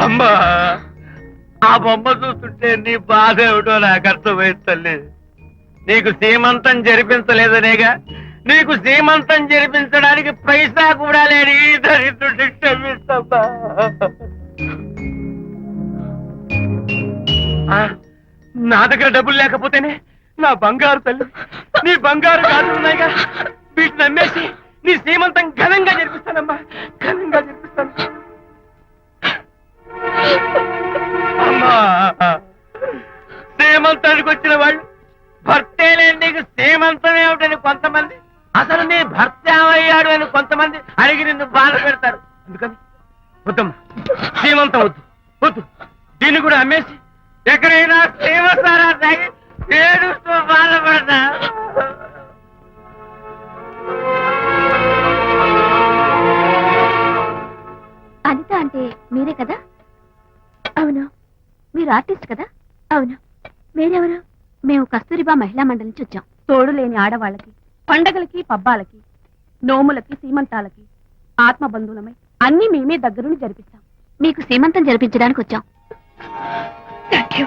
అమ్మా ఆ బొమ్మ చూస్తుంటే నీ బాధ ఏమిటో నాకు అర్థమైంది తల్లి. నీకు సీమంతం జరిపించలేదనేగా, నీకు సీమంతం జరిపించడానికి పైసా కూడా లేని ఈ దరిద్రుడిని క్షమిస్తమ్మా. నా దగ్గర డబ్బులు లేకపోతేనే నా బంగారు తల్లి, నీ బంగారు గాజులు ఉన్నాయిగా, వీటిని అమ్మేసి నీ సీమంతం ఘనంగా జరిపిస్తానమ్మా, ఘనంగా జరిపిస్తాను. అమ్మా సీమంతానికి వచ్చిన వాళ్ళు భర్తే లేని నీకు సీమంతం ఏమిటని కొంతమంది, అసలు నీ భర్త ఏమయ్యాడు అని కొంతమంది అడిగి నిన్ను బాధ పెడతారు. అందుకని వద్దమ్మా, సీమంతం వద్దు వద్దు. దీన్ని కూడా అమ్మేసి ఎక్కడైనా సీమసారా తాగి ఏడుస్తూ బాధపడతా. అనిత అంటే మీరే కదా? అవును. మీరు ఆర్టిస్ట్ కదా? అవును. మీరెవరు? మేము కస్తూరిబా మహిళా మండలి నుంచి వచ్చాం. తోడు లేని ఆడవాళ్ళకి, పండగలకి, పబ్బాలకి, నోములకి, సీమంతాలకి ఆత్మ బంధువులమై అన్ని మేమే దగ్గరుండి జరిపిస్తాం. మీకు సీమంతం జరిపించడానికి వచ్చాం. Thank you.